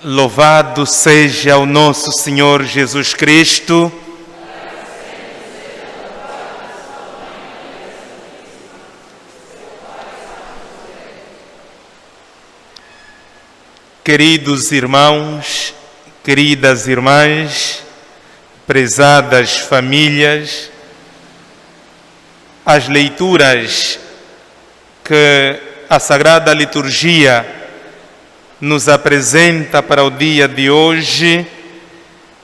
Louvado seja o nosso Senhor Jesus Cristo. Queridos irmãos, queridas irmãs, prezadas famílias, as leituras que a Sagrada Liturgia nos apresenta para o dia de hoje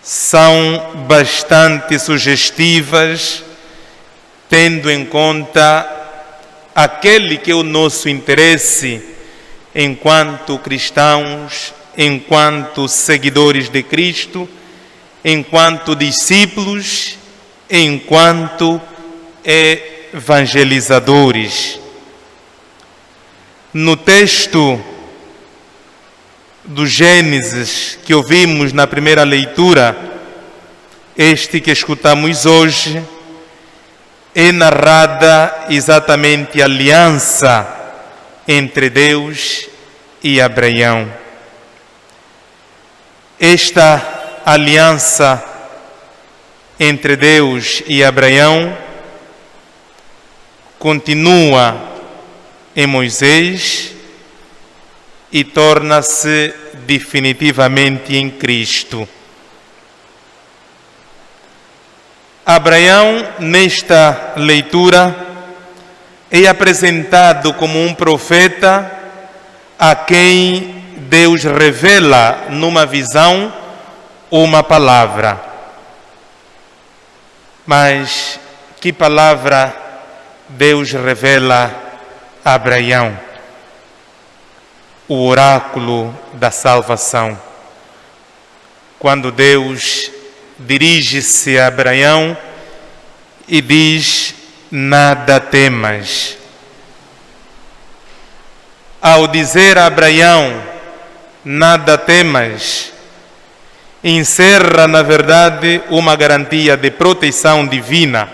são bastante sugestivas, tendo em conta aquele que é o nosso interesse enquanto cristãos, enquanto seguidores de Cristo, enquanto discípulos, enquanto evangelizadores. No texto do Gênesis que ouvimos na primeira leitura, este que escutamos hoje, é narrada exatamente a aliança entre Deus e Abraão. Esta aliança entre Deus e Abraão continua em Moisés e torna-se definitivamente em Cristo. Abraão, nesta leitura, é apresentado como um profeta a quem Deus revela numa visão uma palavra. Mas que palavra Deus revela a Abraão? O oráculo da salvação. Quando Deus dirige-se a Abraão e diz: nada temas. Ao dizer a Abraão: nada temas, encerra, na verdade, uma garantia de proteção divina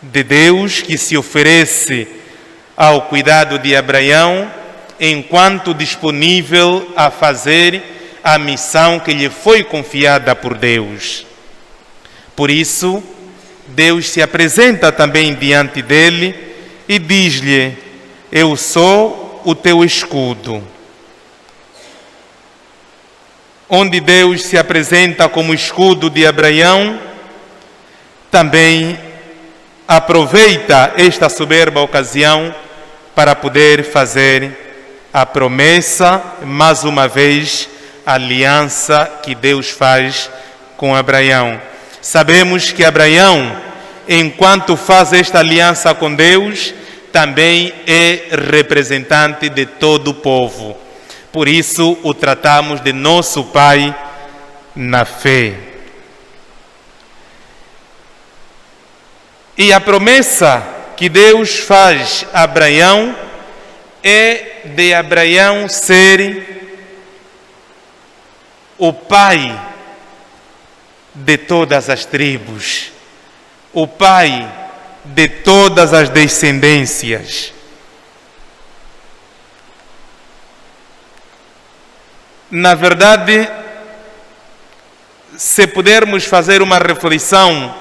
de Deus que se oferece ao cuidado de Abraão enquanto disponível a fazer a missão que lhe foi confiada por Deus. Por isso, Deus se apresenta também diante dele e diz-lhe: eu sou o teu escudo. Onde Deus se apresenta como escudo de Abraão, também aproveita esta soberba ocasião para poder fazer a promessa, mais uma vez, a aliança que Deus faz com Abraão. Sabemos que Abraão, enquanto faz esta aliança com Deus, também é representante de todo o povo. Por isso o tratamos de nosso pai na fé. E a promessa que Deus faz a Abraão é de Abraão ser o pai de todas as tribos, o pai de todas as descendências. Na verdade, se pudermos fazer uma reflexão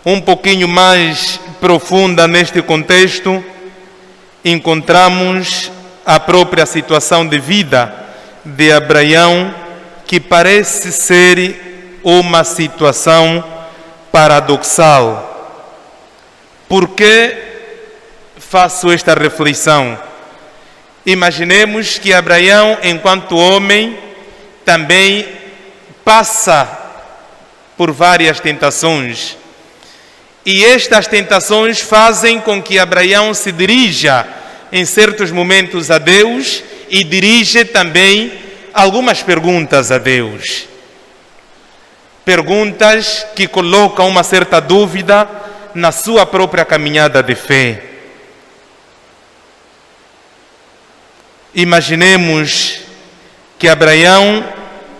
um pouquinho mais profunda neste contexto, encontramos a própria situação de vida de Abraão, que parece ser uma situação paradoxal. Por que faço esta reflexão? Imaginemos que Abraão, enquanto homem, também passa por várias tentações. E estas tentações fazem com que Abraão se dirija em certos momentos a Deus e dirige também algumas perguntas a Deus. Perguntas que colocam uma certa dúvida na sua própria caminhada de fé. Imaginemos que Abraão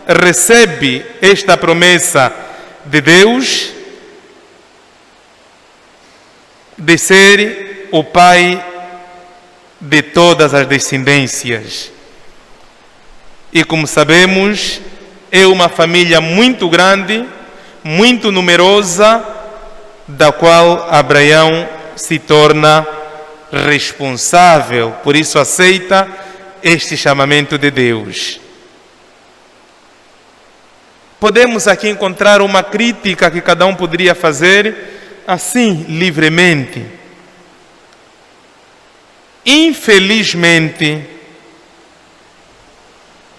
recebe esta promessa de Deus de ser o pai de todas as descendências. E como sabemos, é uma família muito grande, muito numerosa, da qual Abraão se torna responsável, por isso aceita este chamamento de Deus. Podemos aqui encontrar uma crítica que cada um poderia fazer assim, livremente. Infelizmente,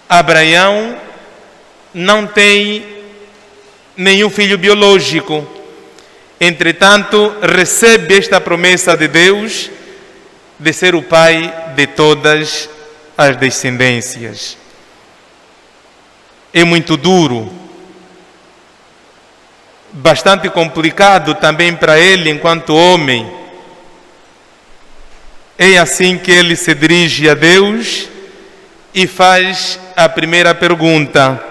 Abraão não tem nenhum filho biológico. Entretanto, recebe esta promessa de Deus de ser o pai de todas as descendências. É muito duro, bastante complicado também para ele enquanto homem. É assim que ele se dirige a Deus e faz a primeira pergunta.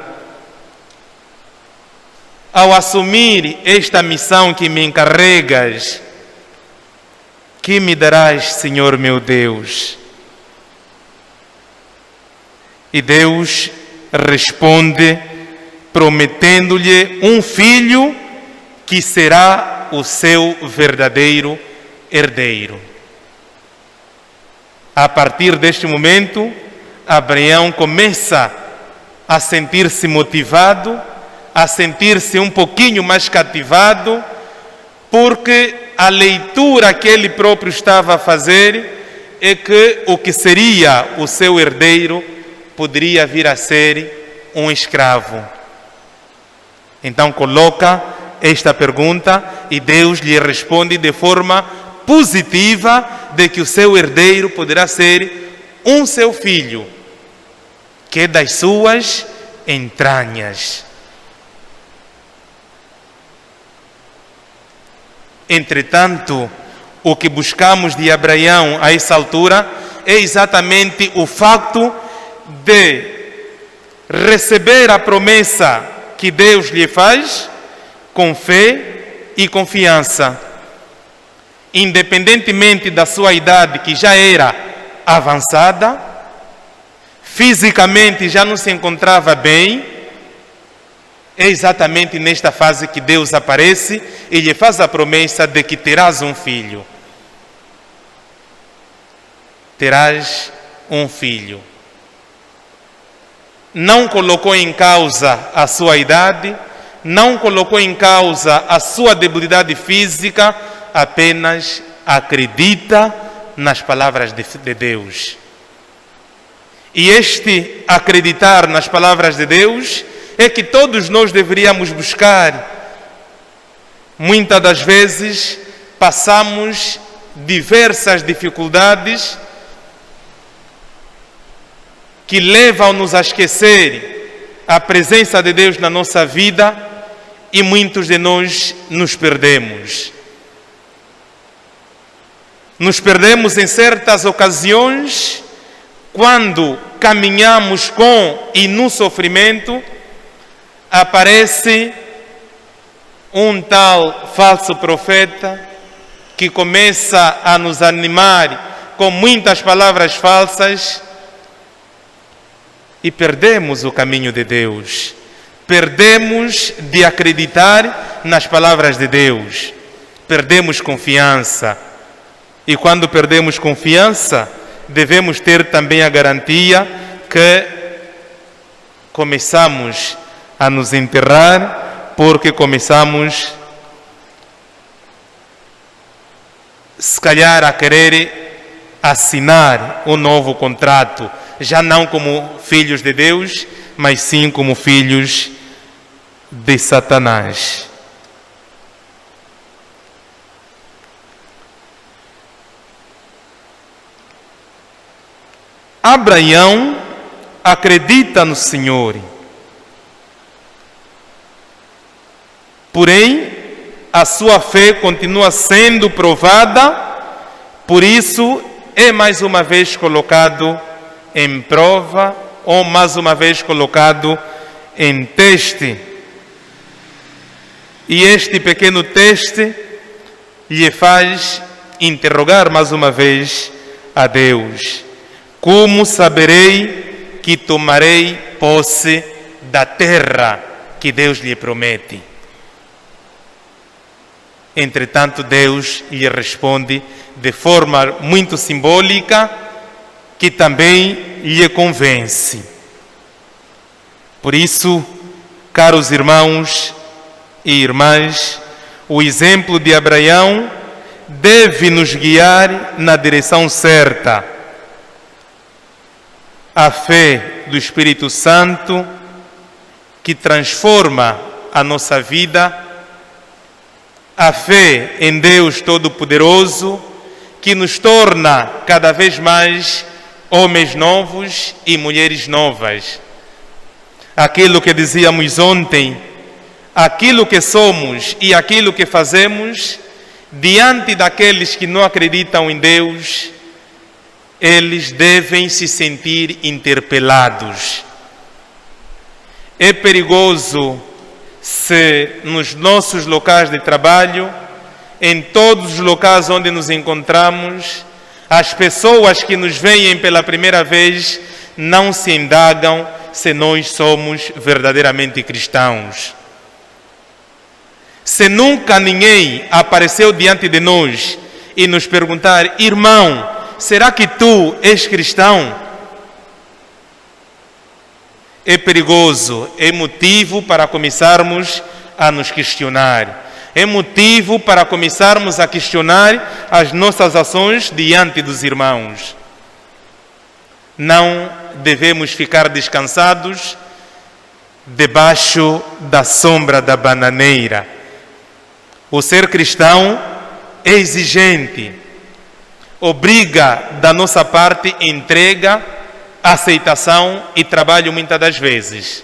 Ao assumir esta missão que me encarregas, que me darás, Senhor meu Deus? E Deus responde, prometendo-lhe um filho que será o seu verdadeiro herdeiro. A partir deste momento, Abraão começa a sentir-se motivado, a sentir-se um pouquinho mais cativado, porque a leitura que ele próprio estava a fazer é que o que seria o seu herdeiro poderia vir a ser um escravo. Então coloca esta pergunta e Deus lhe responde de forma positiva de que o seu herdeiro poderá ser um seu filho, que é das suas entranhas. Entretanto, o que buscamos de Abraão a essa altura é exatamente o facto de receber a promessa que Deus lhe faz com fé e confiança. Independentemente da sua idade, que já era avançada, fisicamente já não se encontrava bem, é exatamente nesta fase que Deus aparece e lhe faz a promessa de que terás um filho. Terás um filho. Não colocou em causa a sua idade, não colocou em causa a sua debilidade física, apenas acredita nas palavras de Deus. E este acreditar nas palavras de Deus é que todos nós deveríamos buscar. Muitas das vezes passamos diversas dificuldades que levam-nos a esquecer a presença de Deus na nossa vida e muitos de nós nos perdemos. Nos perdemos em certas ocasiões quando caminhamos com e no sofrimento aparece um tal falso profeta que começa a nos animar com muitas palavras falsas e perdemos o caminho de Deus. Perdemos de acreditar nas palavras de Deus. Perdemos confiança. E quando perdemos confiança, devemos ter também a garantia que começamos a nos enterrar, porque começamos, se calhar, a querer assinar um novo contrato, já não como filhos de Deus, mas sim como filhos de Satanás. Abraão acredita no Senhor. Porém, a sua fé continua sendo provada, por isso é mais uma vez colocado em prova, ou mais uma vez colocado em teste. E este pequeno teste lhe faz interrogar mais uma vez a Deus: como saberei que tomarei posse da terra que Deus lhe promete. Entretanto, Deus lhe responde de forma muito simbólica, que também lhe convence. Por isso, caros irmãos e irmãs, o exemplo de Abraão deve nos guiar na direção certa. A fé do Espírito Santo, que transforma a nossa vida, a fé em Deus Todo-Poderoso, que nos torna cada vez mais homens novos e mulheres novas. Aquilo que dizíamos ontem, aquilo que somos e aquilo que fazemos, diante daqueles que não acreditam em Deus, eles devem se sentir interpelados. É perigoso se nos nossos locais de trabalho, em todos os locais onde nos encontramos, as pessoas que nos veem pela primeira vez não se indagam se nós somos verdadeiramente cristãos. Se nunca ninguém apareceu diante de nós e nos perguntar: irmão, será que tu és cristão? É perigoso, é motivo para começarmos a nos questionar. É motivo para começarmos a questionar as nossas ações diante dos irmãos. Não devemos ficar descansados debaixo da sombra da bananeira. O ser cristão é exigente, obriga da nossa parte entrega, aceitação e trabalho muitas das vezes.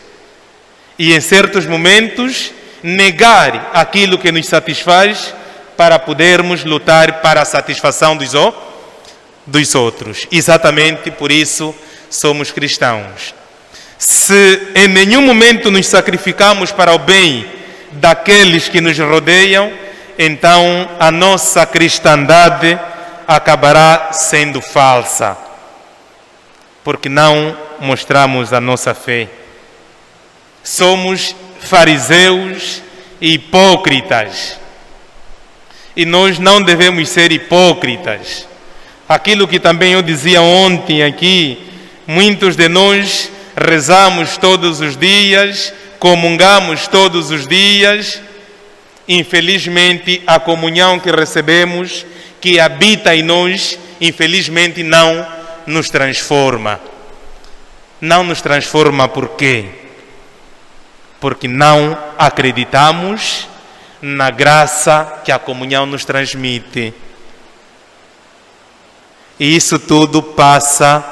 E em certos momentos, negar aquilo que nos satisfaz para podermos lutar para a satisfação dos outros. Exatamente por isso somos cristãos. Se em nenhum momento nos sacrificamos para o bem daqueles que nos rodeiam, então a nossa cristandade acabará sendo falsa, porque não mostramos a nossa fé. Somos fariseus e hipócritas. E nós não devemos ser hipócritas. Aquilo que também eu dizia ontem aqui, muitos de nós rezamos todos os dias, comungamos todos os dias. Infelizmente, a comunhão que recebemos, que habita em nós, infelizmente não nos transforma. Não nos transforma por quê? Porque não acreditamos na graça que a comunhão nos transmite. E isso tudo passa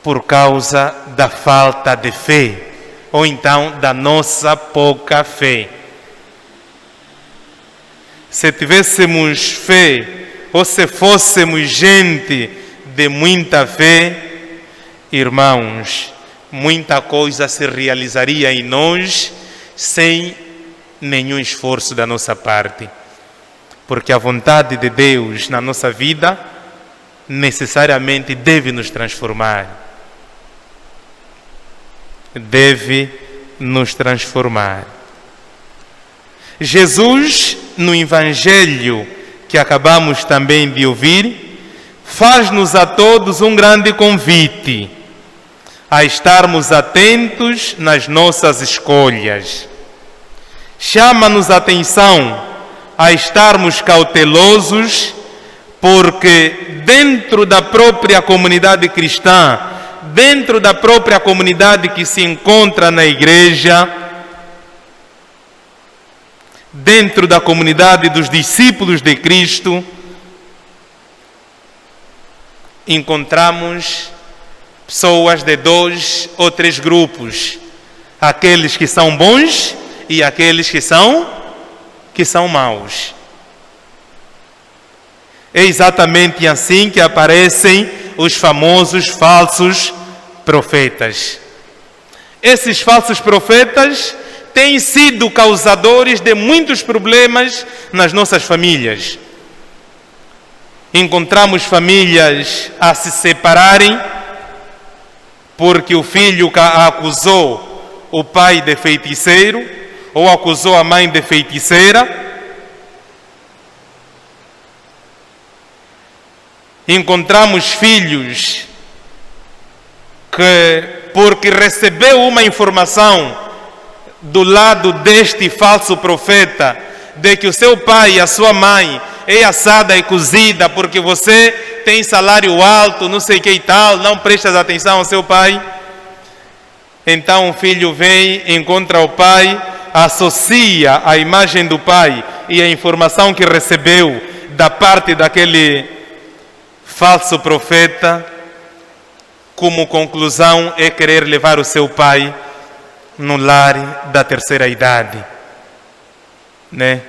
por causa da falta de fé, ou então da nossa pouca fé. Se tivéssemos fé, ou se fôssemos gente de muita fé, irmãos, muita coisa se realizaria em nós sem nenhum esforço da nossa parte. Porque a vontade de Deus na nossa vida necessariamente deve nos transformar. Deve nos transformar. Jesus, no Evangelho que acabamos também de ouvir, faz-nos a todos um grande convite a estarmos atentos nas nossas escolhas. Chama-nos a atenção a estarmos cautelosos, porque dentro da própria comunidade cristã, dentro da própria comunidade que se encontra na igreja, dentro da comunidade dos discípulos de Cristo, encontramos pessoas de 2 ou 3 grupos: aqueles que são bons e aqueles que são maus. É exatamente assim que aparecem os famosos falsos profetas. Esses falsos profetas têm sido causadores de muitos problemas nas nossas famílias. Encontramos famílias a se separarem porque o filho acusou o pai de feiticeiro ou acusou a mãe de feiticeira. Encontramos filhos que, porque recebeu uma informação do lado deste falso profeta, de que o seu pai e a sua mãe é assada e cozida porque você tem salário alto, não sei o que e tal, não prestas atenção ao seu pai. Então o filho vem, encontra o pai, associa a imagem do pai e a informação que recebeu da parte daquele falso profeta, como conclusão é querer levar o seu pai no lar da terceira idade, né?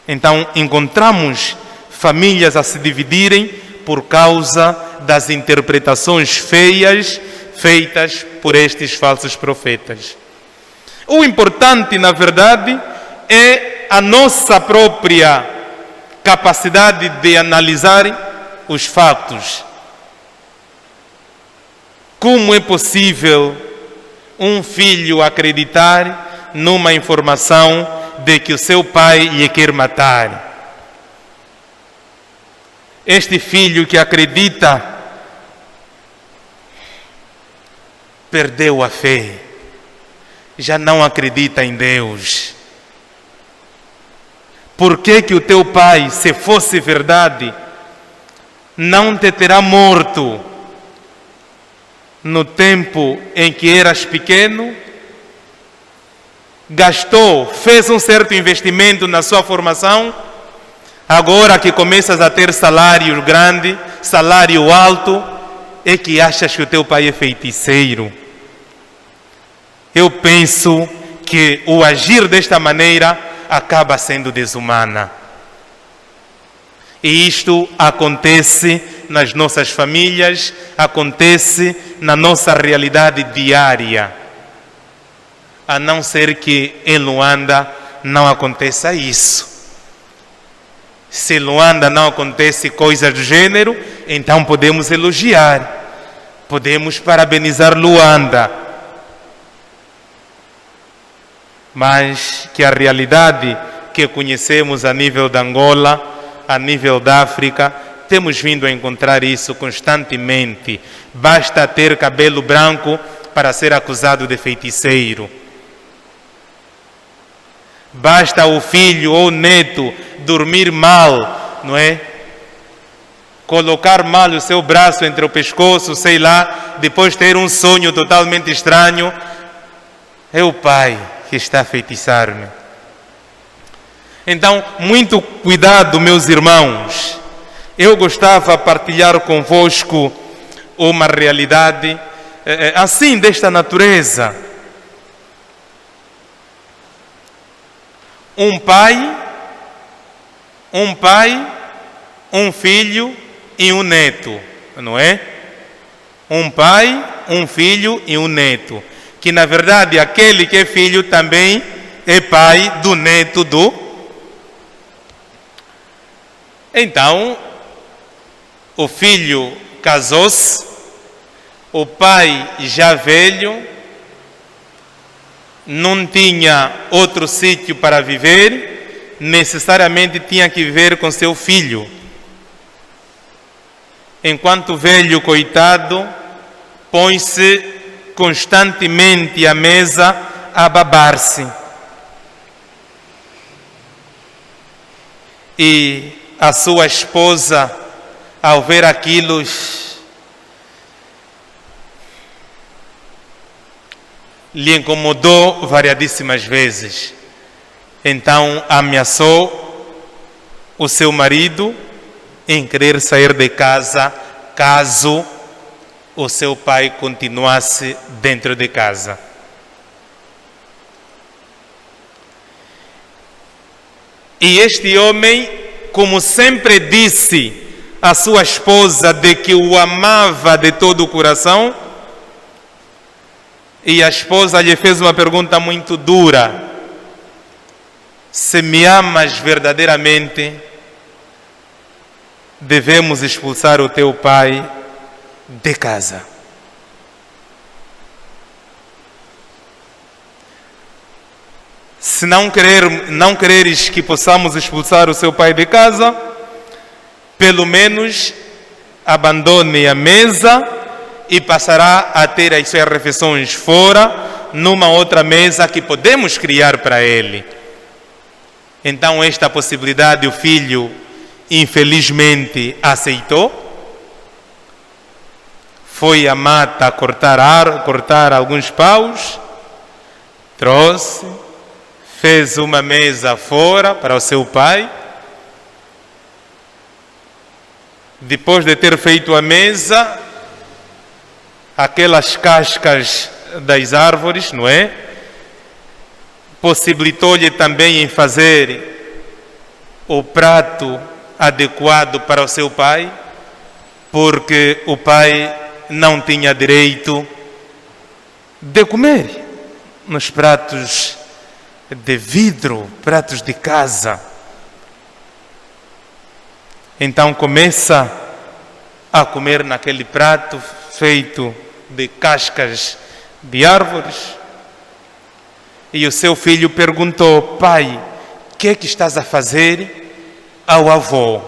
Então encontramos famílias a se dividirem por causa das interpretações feias feitas por estes falsos profetas. O importante, na verdade, é a nossa própria capacidade de analisar os fatos. Como é possível um filho acreditar numa informação de que o seu pai lhe quer matar? Este filho que acredita perdeu a fé, já não acredita em Deus. Por que que o teu pai, se fosse verdade, não te terá morto no tempo em que eras pequeno? Gastou, fez um certo investimento na sua formação. Agora que começas a ter salário grande, salário alto, é que achas que o teu pai é feiticeiro. Eu penso que o agir desta maneira acaba sendo desumana. E isto acontece nas nossas famílias, acontece na nossa realidade diária. A não ser que em Luanda não aconteça isso. Se em Luanda não acontece coisas do gênero, então podemos elogiar, podemos parabenizar Luanda. Mas que a realidade que conhecemos a nível de Angola, a nível da África, temos vindo a encontrar isso constantemente. Basta ter cabelo branco para ser acusado de feiticeiro. Basta o filho ou o neto dormir mal, não é? Colocar mal o seu braço entre o pescoço, sei lá, depois ter um sonho totalmente estranho. É o pai que está a feitiçar-me. Então, muito cuidado, meus irmãos. Eu gostava de partilhar convosco uma realidade assim, desta natureza. Um pai, um filho e um neto, não é? Um pai, um filho e um neto. Que na verdade aquele que é filho também é pai do neto do. Então, o filho casou-se, o pai já velho, não tinha outro sítio para viver, necessariamente tinha que viver com seu filho. Enquanto o velho, coitado, põe-se constantemente à mesa a babar-se. E a sua esposa, ao ver aquilo, lhe incomodou variadíssimas vezes. Então ameaçou o seu marido em querer sair de casa caso o seu pai continuasse dentro de casa. E este homem, como sempre disse à sua esposa de que o amava de todo o coração, e a esposa lhe fez uma pergunta muito dura: se me amas verdadeiramente, devemos expulsar o teu pai de casa. Se não quereres que possamos expulsar o seu pai de casa, pelo menos abandone a mesa e passará a ter as suas refeições fora, numa outra mesa que podemos criar para ele. Então esta possibilidade o filho infelizmente aceitou. Foi à mata cortar alguns paus, trouxe, fez uma mesa fora para o seu pai. Depois de ter feito a mesa, aquelas cascas das árvores, não é? Possibilitou-lhe também em fazer o prato adequado para o seu pai, porque o pai não tinha direito de comer nos pratos de vidro, pratos de casa. Então começa a comer naquele prato feito de cascas de árvores. E o seu filho perguntou: pai, o que é que estás a fazer ao avô?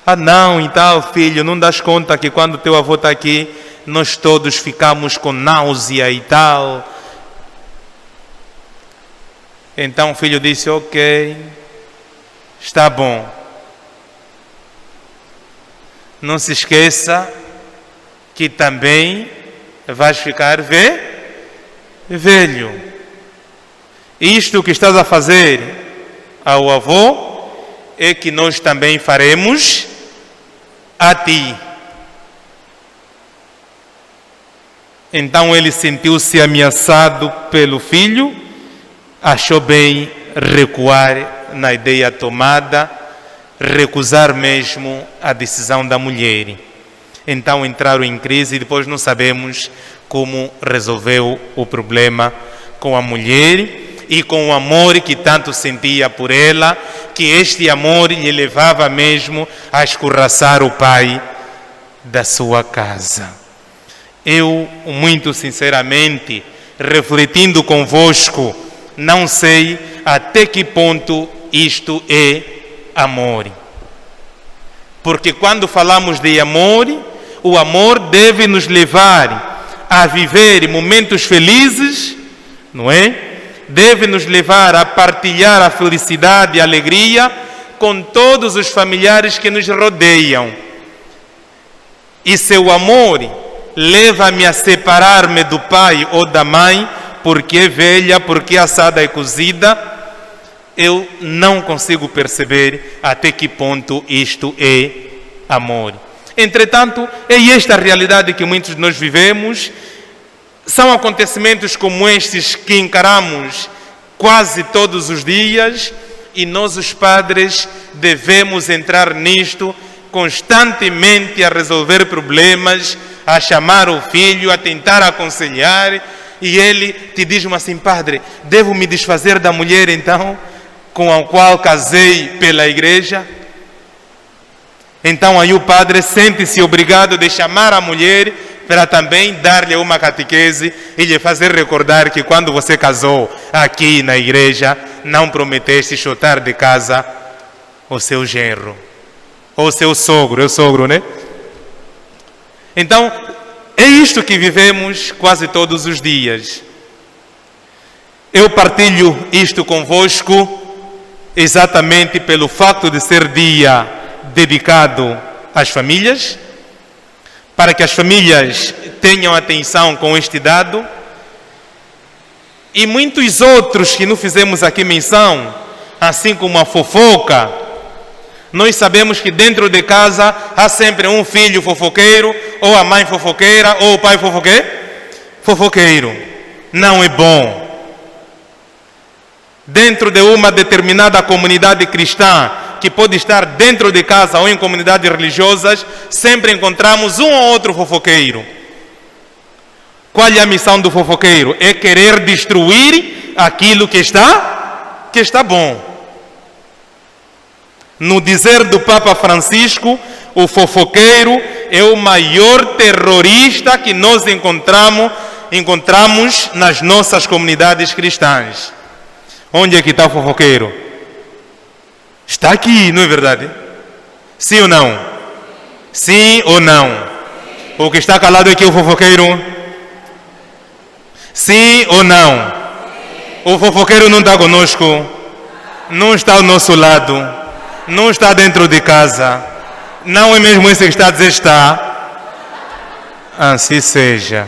Ah não, então filho, não das conta que quando teu avô está aqui, nós todos ficamos com náusea e tal. Então o filho disse: ok, está bom. Não se esqueça que também vais ficar velho. Isto que estás a fazer ao avô é que nós também faremos a ti. Então ele sentiu-se ameaçado pelo filho, achou bem recuar na ideia tomada, recusar mesmo a decisão da mulher. Então entraram em crise e depois não sabemos como resolveu o problema com a mulher e com o amor que tanto sentia por ela, que este amor lhe levava mesmo a escorraçar o pai da sua casa. Eu, muito sinceramente, refletindo convosco, não sei até que ponto isto é amor. Porque quando falamos de amor, o amor deve nos levar a viver momentos felizes, não é? Deve nos levar a partilhar a felicidade e a alegria com todos os familiares que nos rodeiam. E se o amor leva-me a separar-me do pai ou da mãe, porque é velha, porque é assada e cozida, eu não consigo perceber até que ponto isto é amor. Entretanto, é esta a realidade que muitos de nós vivemos. São acontecimentos como estes que encaramos quase todos os dias e nós, os padres, devemos entrar nisto constantemente a resolver problemas, a chamar o filho, a tentar aconselhar, e ele te diz assim: padre, devo me desfazer da mulher então com a qual casei pela igreja? Então aí o padre sente-se obrigado de chamar a mulher para também dar-lhe uma catequese e lhe fazer recordar que quando você casou aqui na igreja, não prometeste chutar de casa o seu genro, ou o seu sogro, é o sogro, né? Então, é isto que vivemos quase todos os dias. Eu partilho isto convosco exatamente pelo facto de ser dia dedicado às famílias, para que as famílias tenham atenção com este dado, e muitos outros que não fizemos aqui menção, assim como a fofoca. Nós sabemos que dentro de casa há sempre um filho fofoqueiro, ou a mãe fofoqueira, ou o pai fofoqueiro. Não é bom. Dentro de uma determinada comunidade cristã, que pode estar dentro de casa ou em comunidades religiosas, sempre encontramos um ou outro fofoqueiro. Qual é a missão do fofoqueiro? É querer destruir aquilo que está bom. No dizer do Papa Francisco, o fofoqueiro é o maior terrorista que nós encontramos nas nossas comunidades cristãs. Onde é que está o fofoqueiro? Está aqui, não é verdade? Sim ou não? Sim ou não? O que está calado aqui é o fofoqueiro? Sim ou não? O fofoqueiro não está conosco, não está ao nosso lado, não está dentro de casa. Não é mesmo esse que está a dizer está? Assim seja.